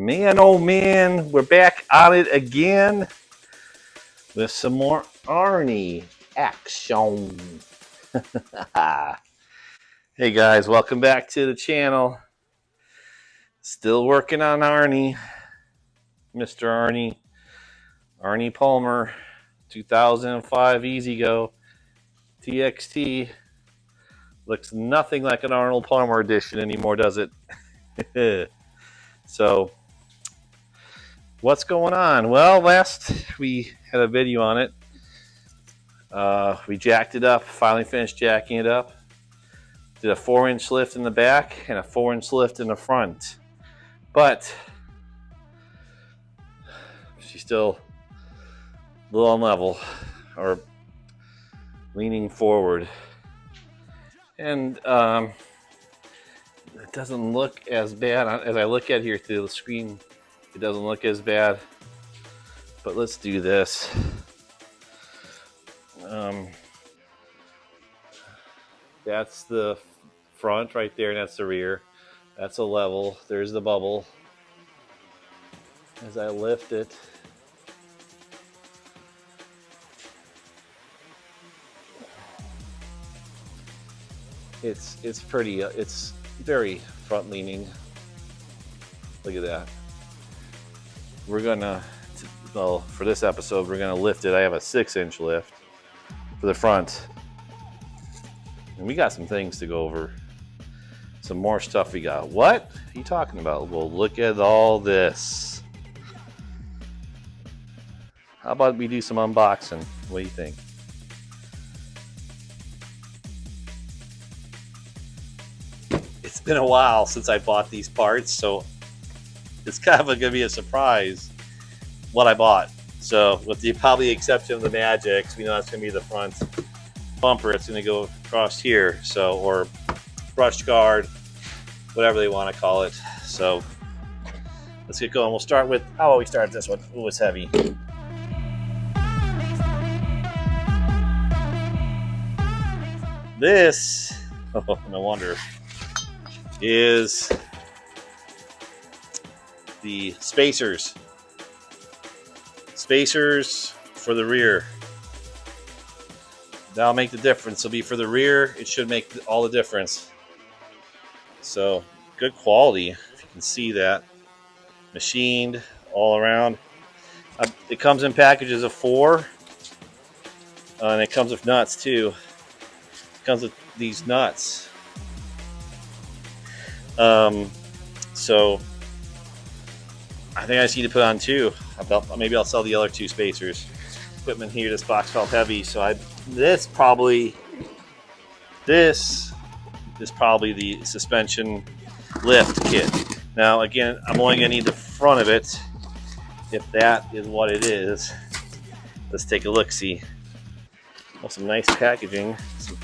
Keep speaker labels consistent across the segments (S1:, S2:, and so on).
S1: Man, oh man, we're back on it again with some more Arnie action. Hey guys, welcome back to the channel. Still working on Arnie, Mr. Arnie Palmer, 2005 Ezgo TXT. Looks nothing like an Arnold Palmer edition anymore, does it? So, what's going on? Well, last we had a video on it. We jacked it up, finally finished jacking it up. Did a 4-inch lift in the back and a 4-inch lift in the front. But she's still a little unlevel or leaning forward. And it doesn't look as bad. As I look at here through the screen, it doesn't look as bad. But let's do this. That's the front right there, and that's the rear. That's a level. There's the bubble. As I lift it, it's pretty. It's very front leaning. Look at that. We're gonna, well, for this episode, we're gonna lift it. I have a 6-inch lift for the front. And we got some things to go over. Some more stuff we got. What are you talking about? Well, look at all this. How about we do some unboxing? What do you think? It's been a while since I bought these parts, so it's kind of going to be a surprise what I bought. So with the probably exception of the Magics, we know that's going to be the front bumper. It's going to go across here, so, or brush guard, whatever they want to call it. So let's get going. We'll start with, how about we start this one? Ooh, it's heavy. This, oh, no wonder, is the spacers. Spacers for the rear. That'll make the difference. It'll be for the rear. It should make all the difference. So good quality, if you can see that. Machined all around. It comes in packages of 4, and it comes with nuts too. It comes with these nuts. So I think I just need to put on 2. Maybe I'll sell the other 2 spacers. Equipment here. This box felt heavy, so this is probably the suspension lift kit. Now again, I'm only gonna need the front of it, if that is what it is. Let's take a look. See, oh, some nice packaging, some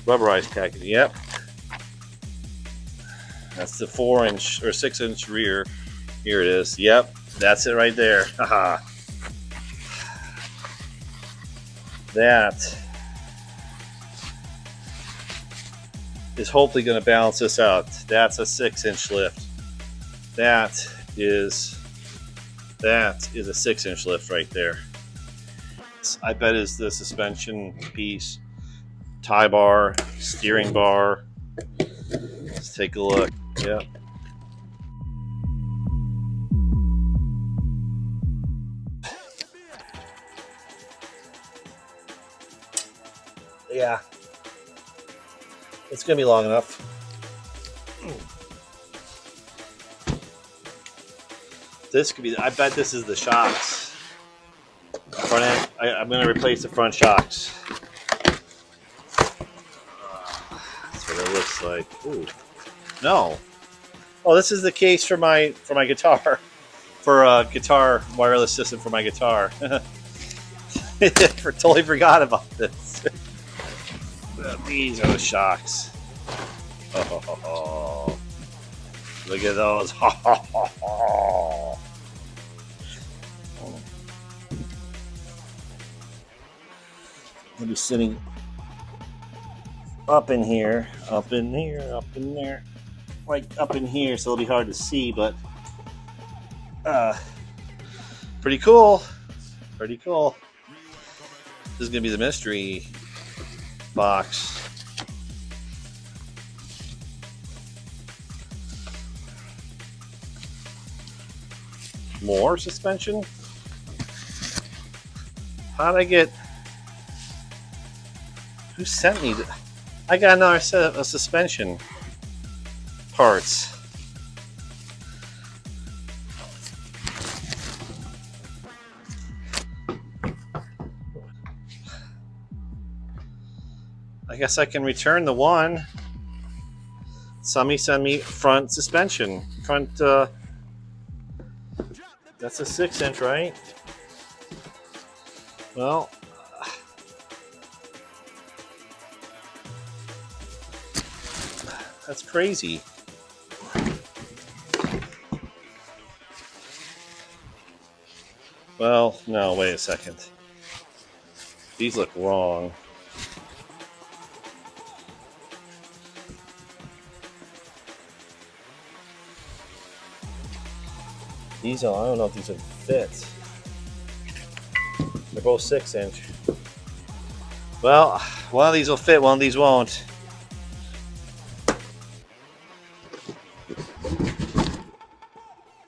S1: rubberized packaging. Yep, that's the 4-inch or 6-inch rear. Here it is. Yep, that's it right there. Haha. That is hopefully going to balance this out. That's a 6-inch lift. That is a 6-inch lift right there. I bet is the suspension piece, tie bar, steering bar. Let's take a look. Yep. Yeah, it's gonna be long enough. This could be. I bet this is the shocks. Front end. I'm gonna replace the front shocks. That's what it looks like. Ooh, no. Oh, this is the case for my guitar, for a guitar wireless system for my guitar. Totally forgot about this. These are the shocks. Oh, look at those. I'll be sitting up in here, up in here, up in there, right up in here, so it'll be hard to see, but Pretty cool. Pretty cool. This is gonna be the mystery box. More suspension? How'd I get... Who sent me that? I got another set of suspension parts. I guess I can return the one. Somebody sent me front suspension. Front, that's a 6-inch, right? Well, that's crazy. Well, no, wait a second. These look wrong. These are, I don't know if these would fit. They're both 6-inch. Well, one of these will fit, one of these won't.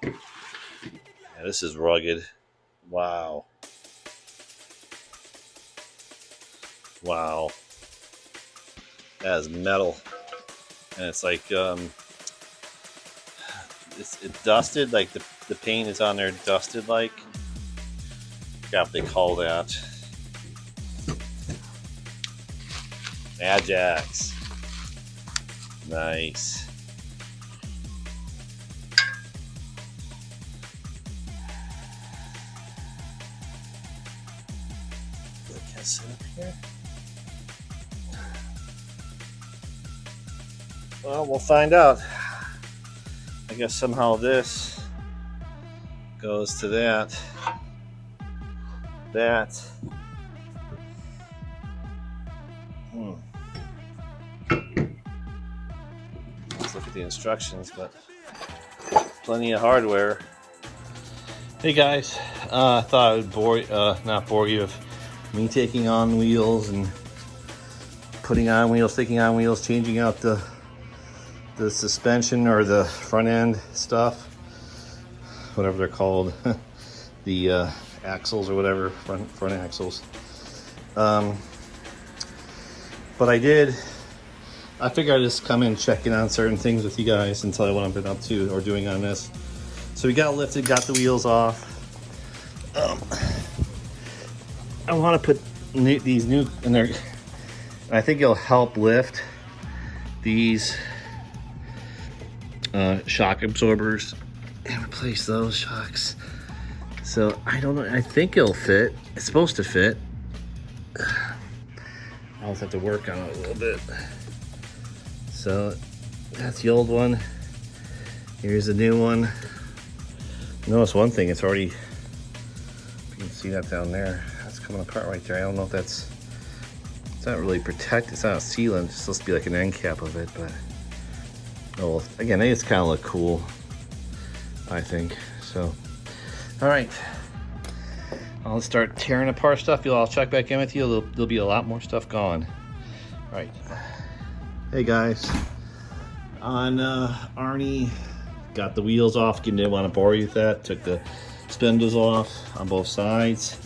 S1: Yeah, this is rugged. Wow. Wow. That is metal. And it's like, it's dusted, like the paint is on there dusted like. I forgot what they call that. Ajax. Nice. Can I sit up here? Well, we'll find out. I guess somehow this goes to that. That. Let's look at the instructions, but plenty of hardware. Hey guys, I thought I would not bore you of me taking on wheels and putting on wheels, taking on wheels, changing out the suspension or the front end stuff, whatever they're called, the axles or whatever, front axles. But I figured I'd just come in checking on certain things with you guys and tell you what I've been up to or doing on this. So we got lifted, got the wheels off. I want to put these new in there. I think it'll help lift these shock absorbers and replace those shocks. So I don't know, I think it'll fit. It's supposed to fit. I'll just have to work on it a little bit. So that's the old one. Here's the new one. Notice one thing, it's already, you can see that down there. That's coming apart right there. I don't know if it's not really protected. It's not a sealant. It's supposed to be like an end cap of it, but oh, well, again, it's kind of look cool, I think. So, all right, I'll start tearing apart stuff. I'll check back in with you. There'll be a lot more stuff gone. All right. Hey guys, on Arnie, got the wheels off. Didn't want to bore you with that. Took the spindles off on both sides.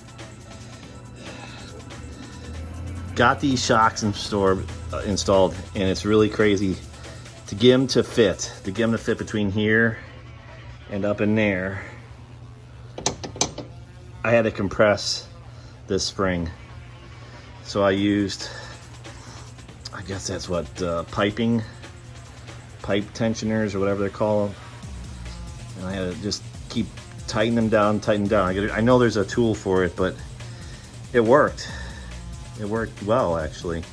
S1: Got these shocks installed, and it's really crazy to get them to fit. To get them to fit between here and up in there, I had to compress this spring. So I used, I guess that's what, pipe tensioners or whatever they're called. And I had to just keep tighten them down. I know there's a tool for it, but it worked. It worked well, actually.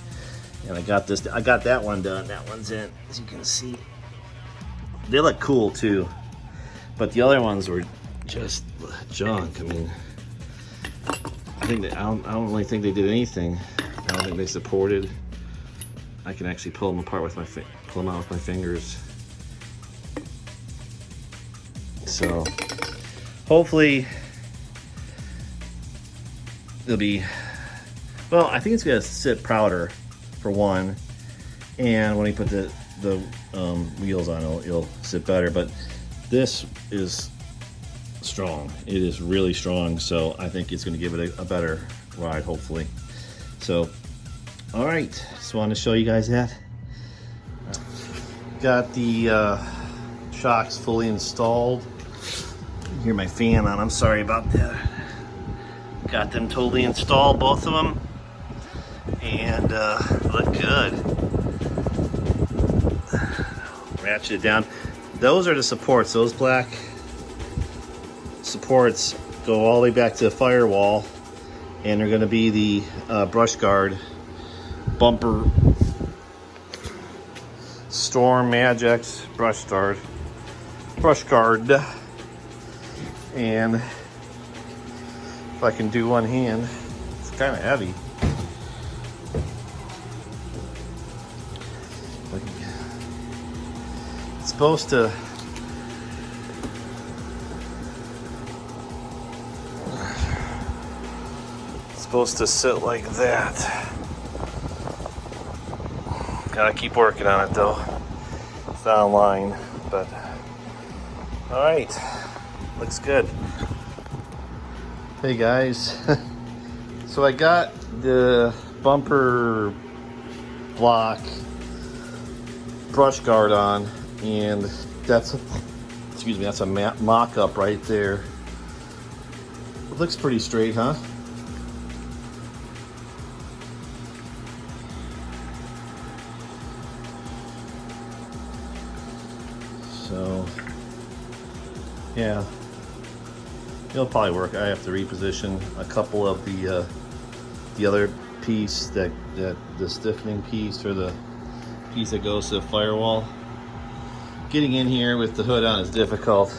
S1: And I got that one done. That one's in, as you can see. They look cool too, but the other ones were just junk. I mean, I don't really think they did anything. I don't think they supported. I can actually pull them apart with pull them out with my fingers. So hopefully it'll be, well, I think it's gonna sit prouder for one, and when you put the wheels on, it'll sit better. But this is strong. It is really strong, so I think it's gonna give it a better ride, hopefully. So, all right, just wanted to show you guys that. Got the shocks fully installed. You hear my fan on, I'm sorry about that. Got them totally installed, both of them, and look good. Ratchet it down. Those are the supports. Those black supports go all the way back to the firewall, and they're going to be the brush guard bumper Storm Magix brush guard. And if I can do one hand, it's kind of heavy. It's supposed to sit like that. Gotta keep working on it though. It's not online, but all right, looks good. Hey guys, so I got the bumper block brush guard on, and that's a mock-up right there. It looks pretty straight, huh? So yeah, it'll probably work. I have to reposition a couple of the other piece, the stiffening piece, or the piece that goes to the firewall. Getting in here with the hood on is difficult.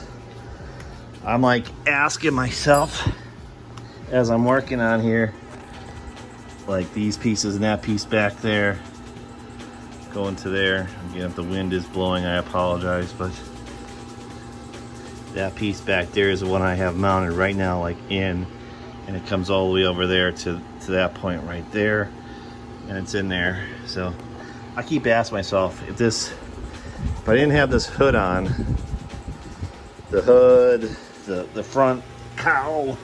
S1: I'm like asking myself as I'm working on here, like these pieces and that piece back there going to there. Again, if the wind is blowing, I apologize, but that piece back there is the one I have mounted right now, like in, and it comes all the way over there to that point right there, and it's in there. So I keep asking myself, if I didn't have this hood on, the hood, the front cowl,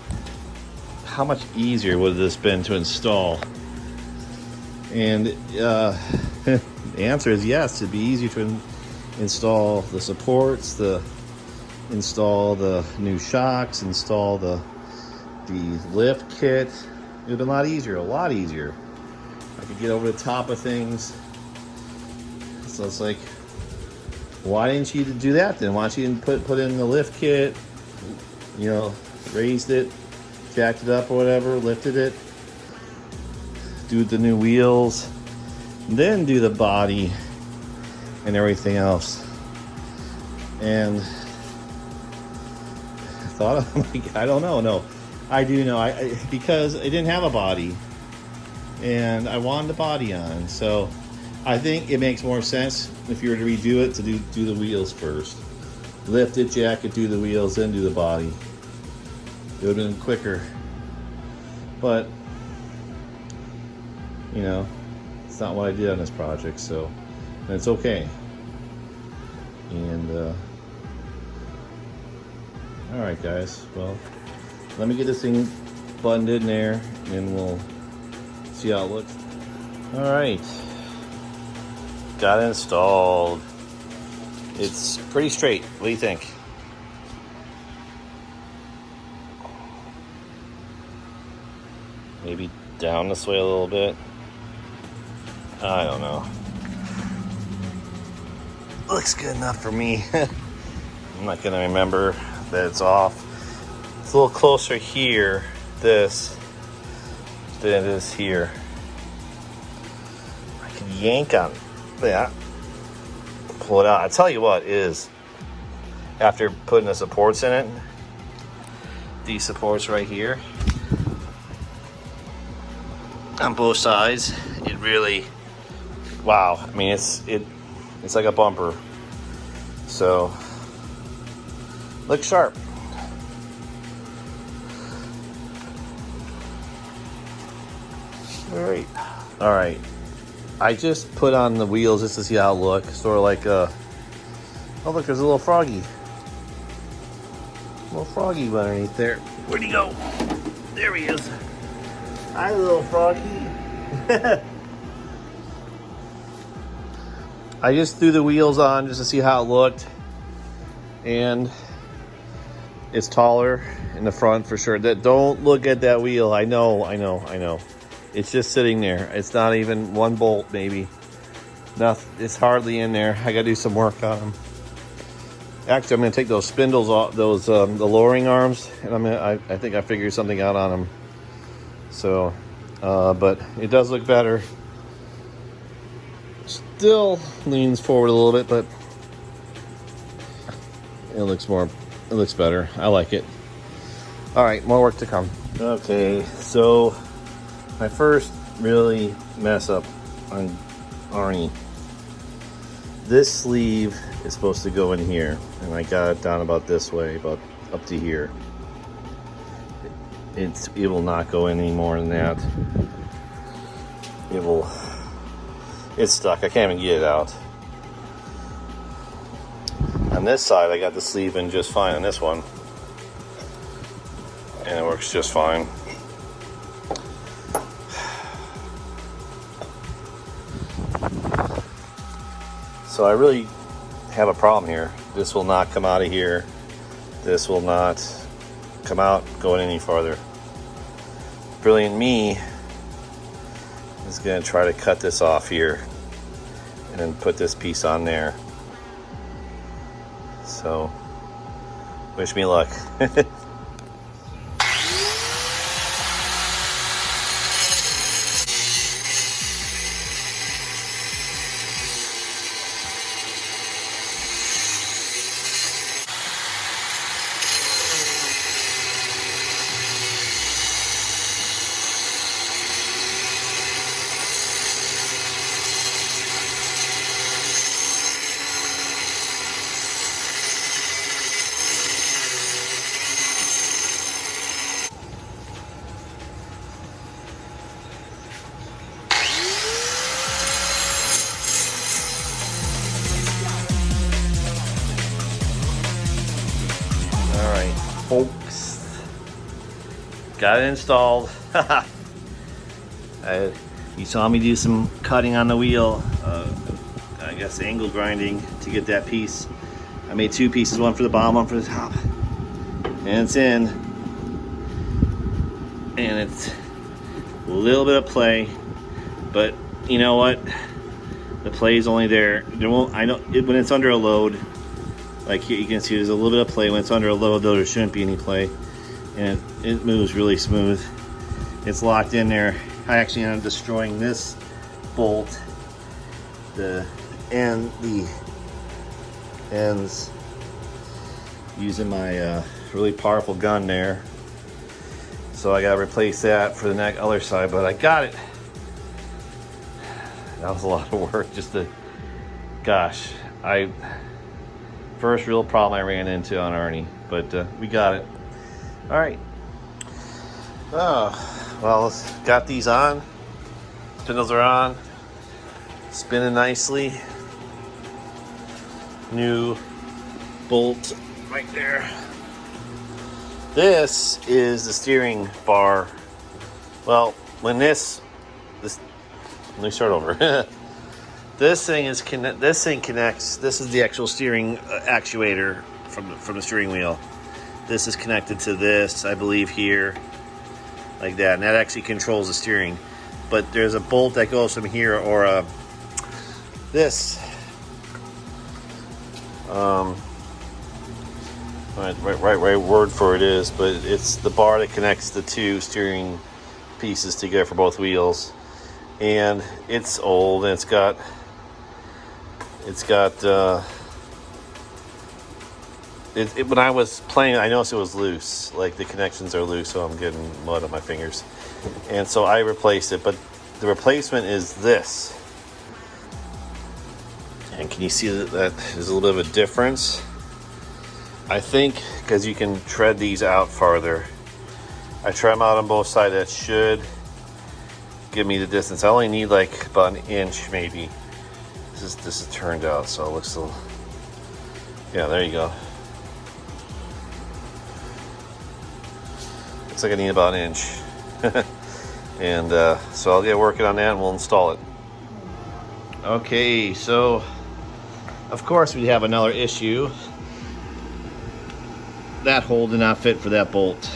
S1: how much easier would this been to install? And the answer is yes. It'd be easier to install the supports, install the new shocks, install the lift kit. It would have been a lot easier. I could get over the top of things. So it's like, why didn't you do that then? Why don't you put in the lift kit, you know, raised it, jacked it up or whatever, lifted it, do the new wheels, then do the body and everything else. And I thought, like, I don't know. No, I do know. Because I didn't have a body, and I wanted the body on. So I think it makes more sense if you were to redo it to do the wheels first. Lift it, jack it, do the wheels, then do the body. It would have been quicker. But you know, it's not what I did on this project, so and it's okay. And all right, guys. Well, let me get this thing buttoned in there, and we'll see how it looks. All right, got it installed. It's pretty straight. What do you think? Maybe down this way a little bit. I don't know. Looks good enough for me. I'm not gonna remember that it's off. It's a little closer here, this, than it is here. I can yank on that, pull it out. I tell you what is, after putting the supports in it, these supports right here, on both sides, it really, wow. I mean, it's like a bumper. So, looks sharp. All right. I just put on the wheels just to see how it looks. Sort of like oh look, there's a little froggy. Little froggy underneath there. Where'd he go? There he is. Hi, little froggy. I just threw the wheels on just to see how it looked. And it's taller in the front for sure. Don't look at that wheel. I know. It's just sitting there. It's not even one bolt, maybe. Nothing. It's hardly in there. I gotta do some work on them. Actually, I'm gonna take those spindles off, the lowering arms, and I think I figured something out on them. So, but it does look better. Still leans forward a little bit, but it looks better. I like it. All right, more work to come. Okay, so my first really mess up on Arnie. This sleeve is supposed to go in here, and I got it down about this way, about up to here. It will not go in any more than that. It's stuck. I can't even get it out. On this side, I got the sleeve in just fine on this one, and it works just fine. So I really have a problem here. This will not come out of here. This will not come out going any farther. Brilliant me is going to try to cut this off here and then put this piece on there. So wish me luck. Folks, got it installed. You saw me do some cutting on the wheel, I guess angle grinding to get that piece. I made two pieces, one for the bottom, one for the top, and it's in, and it's a little bit of play, but you know what, the play is only there. When it's under a load, like here you can see there's a little bit of play. When it's under a load though, there shouldn't be any play. And it moves really smooth. It's locked in there. I actually ended up destroying this bolt, the ends, using my really powerful gun there. So I gotta replace that for the other side, but I got it. That was a lot of work just to, gosh, first real problem I ran into on Arnie, but we got it. All right. Oh, well, got these on. Spindles are on. Spinning nicely. New bolt right there. This is the steering bar. Well, when let me start over. This thing connects. This is the actual steering actuator from the steering wheel. This is connected to this, I believe, here, like that, and that actually controls the steering. But there's a bolt that goes from here, or this. Right word for it is, but it's the bar that connects the two steering pieces together for both wheels, and it's old, and it's got when I was playing, I noticed it was loose. Like the connections are loose, so I'm getting mud on my fingers. And so I replaced it, but the replacement is this. And can you see that there's a little bit of a difference? I think because you can tread these out farther. I tread them out on both sides. That should give me the distance. I only need like about an inch maybe. This is turned out, so it looks a little, yeah, there you go. Looks like I need about an inch. And so I'll get working on that and we'll install it. Okay, so of course we have another issue. That hole did not fit for that bolt.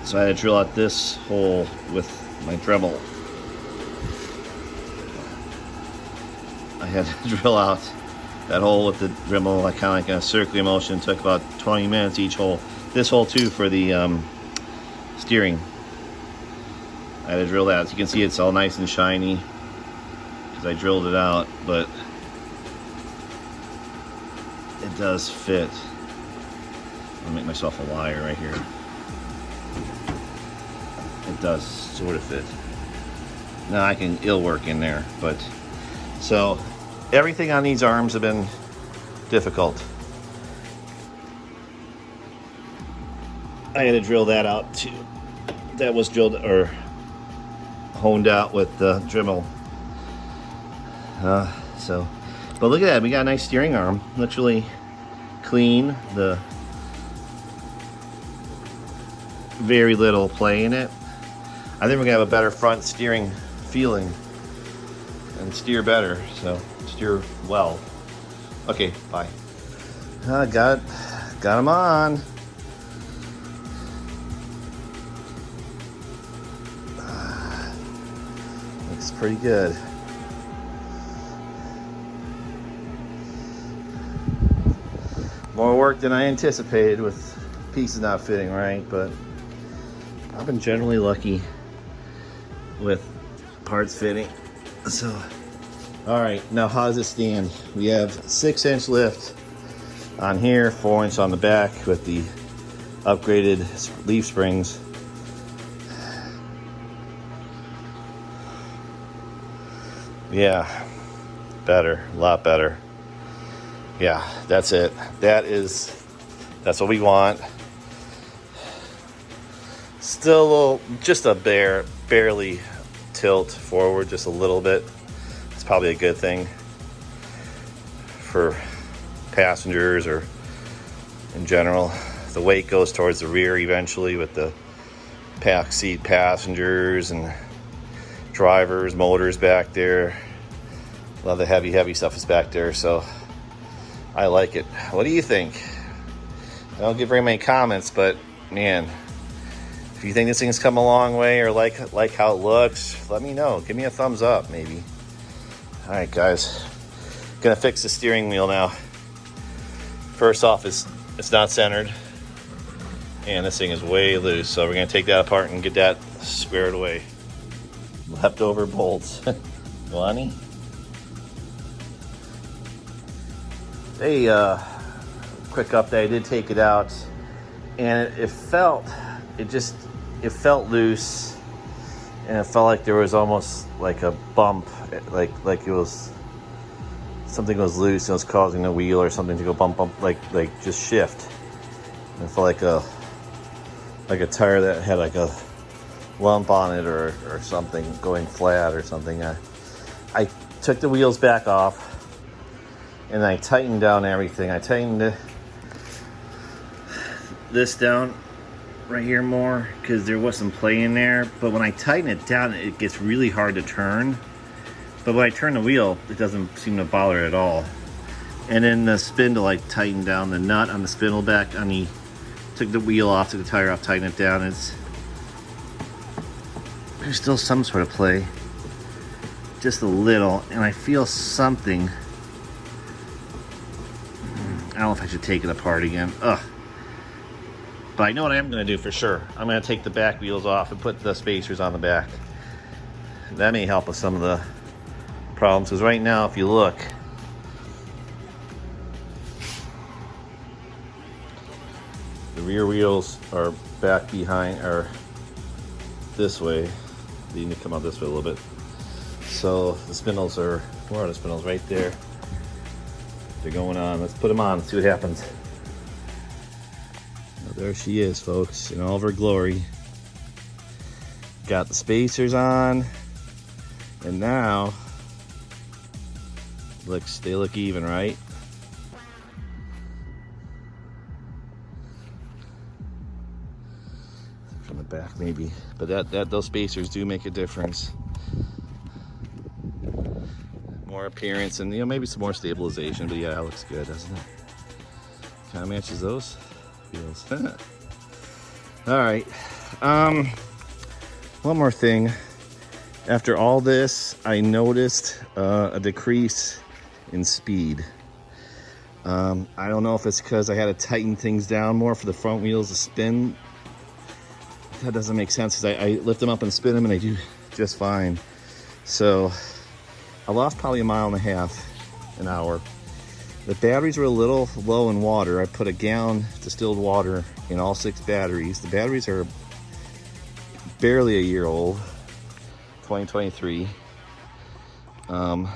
S1: So I had to drill out this hole with my Dremel. I had to drill out that hole with the Dremel, like kind of like a circular motion. It took about 20 minutes each hole. This hole too for the steering. I had to drill that. As you can see, it's all nice and shiny because I drilled it out, but it does fit. I'll make myself a liar right here. It does sort of fit. Now I can ill work in there, but so everything on these arms have been difficult. I had to drill that out too. That was drilled or honed out with the Dremel. But look at that, we got a nice steering arm. Looks really clean. The very little play in it. I think we're gonna have a better front steering feeling and steer better, so steer well. Okay, bye. Got them on. Looks pretty good. More work than I anticipated with pieces not fitting right, but I've been generally lucky with parts fitting. So, all right, now how does it stand? We have 6-inch lift on here, 4-inch on the back with the upgraded leaf springs. Yeah, better, a lot better. Yeah, that's it. That's what we want. Still a little, just a barely tilt forward, just a little bit. It's probably a good thing for passengers or in general. The weight goes towards the rear eventually with the back seat passengers and drivers, motors back there. A lot of the heavy stuff is back there, so I like it. What do you think? I don't get very many comments, but man, if you think this thing's come a long way or like how it looks, let me know. Give me a thumbs up, maybe. All right, guys. Gonna fix the steering wheel now. First off, it's not centered, and this thing is way loose. So we're gonna take that apart and get that squared away. Leftover bolts. Lonnie? Hey, quick update. I did take it out, and it felt loose, and it felt like there was almost like a bump, like it was something was loose and it was causing the wheel or something to go bump, like just shift. And it felt like a tire that had like a lump on it or something going flat or something. I took the wheels back off and I tightened down everything. I tightened this down right here more because there was some play in there, but when I tighten it down it gets really hard to turn. But when I turn the wheel it doesn't seem to bother at all. And then the spindle, I tightened down the nut on the spindle back on the, took the wheel off, took the tire off, tightened it down. There's still some sort of play, just a little, and I feel something. I don't know if I should take it apart again. Ugh. But I know what I am going to do for sure. I'm going to take the back wheels off and put the spacers on the back. That may help with some of the problems, because right now, if you look, the rear wheels are back behind, or this way. They need to come out this way a little bit. So the spindles are, where are the spindles? Right there. They're going on. Let's put them on, see what happens. There she is, folks, in all of her glory. Got the spacers on, and now they look even, right? From the back maybe, but those spacers do make a difference. More appearance and, you know, maybe some more stabilization, but yeah, that looks good, doesn't it? Kind of matches those wheels. All right, one more thing. After all this, I noticed a decrease in speed. I don't know if it's because I had to tighten things down more for the front wheels to spin. That doesn't make sense, because I lift them up and spin them and they do just fine. So I lost probably 1.5 miles an hour. The batteries were a little low in water. I put a gallon distilled water in all 6 batteries. The batteries are barely a year old, 2023. And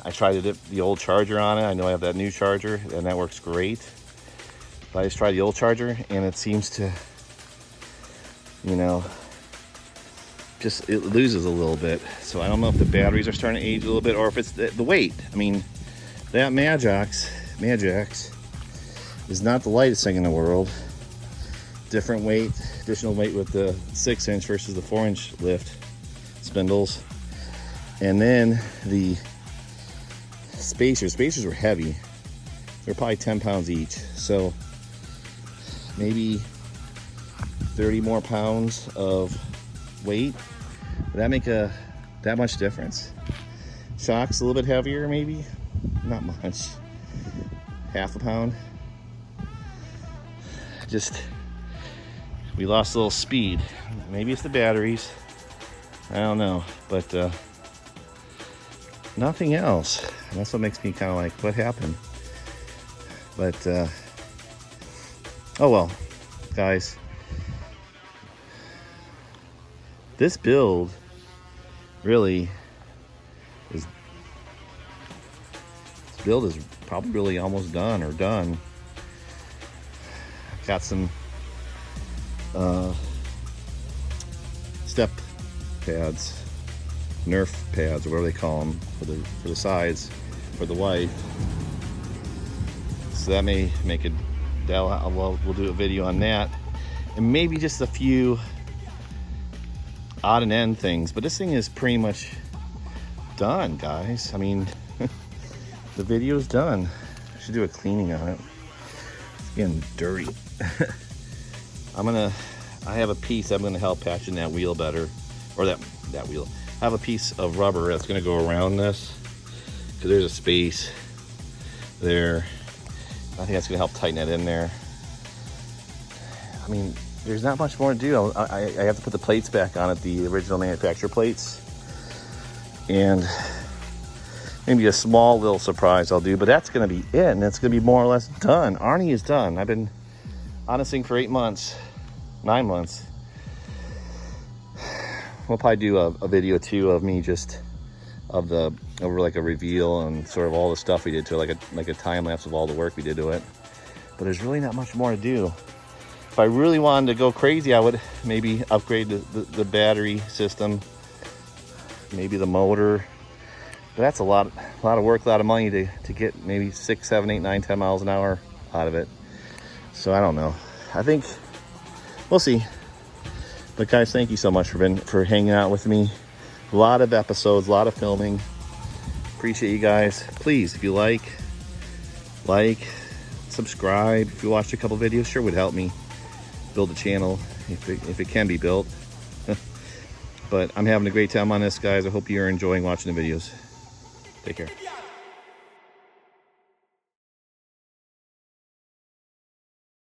S1: I tried to dip the old charger on it. I know I have that new charger and that works great. But I just tried the old charger and it seems to, you know, it loses a little bit. So I don't know if the batteries are starting to age a little bit or if it's the weight. I mean, that Magic is not the lightest thing in the world. Different weight, additional weight with the 6-inch versus the 4-inch lift spindles. And then the spacers were heavy. They're probably 10 pounds each. So maybe 30 more pounds of weight. Would that make that much difference? Shocks a little bit heavier, maybe? Not much. 1/2 pound. We lost a little speed. Maybe it's the batteries. I don't know, but nothing else. And that's what makes me kind of like, what happened? But oh well, guys. This build really is. This build is probably really almost done or done. Got some step pads, Nerf pads, or whatever they call them, for the sides for the wife. So that may make it. We'll do a video on that, and maybe just a few odd and end things. But this thing is pretty much done, guys. I mean, the video is done. I should do a cleaning on it. It's getting dirty. I have a piece I'm gonna help patch in that wheel better, or that wheel. I have a piece of rubber that's gonna go around this, because there's a space there. I think that's gonna help tighten it in there. I mean, there's not much more to do. I have to put the plates back on it, the original manufacturer plates, and maybe a small little surprise I'll do, but that's gonna be it, and it's gonna be more or less done. Arnie is done. I've been on this thing for 8 months, 9 months. We'll probably do a video too of me just over like a reveal and sort of all the stuff we did to it, like a time lapse of all the work we did to it. But there's really not much more to do. If I really wanted to go crazy, I would maybe upgrade the battery system, maybe the motor. But that's a lot of work, a lot of money to get maybe 6, 7, 8, 9, 10 miles an hour out of it. So I don't know. I think we'll see. But guys, thank you so much for hanging out with me. A lot of episodes, a lot of filming. Appreciate you guys. Please, if you like, subscribe. If you watched a couple videos, sure would help me build the channel if it can be built. But I'm having a great time on this, guys. I hope you're enjoying watching the videos. Take care.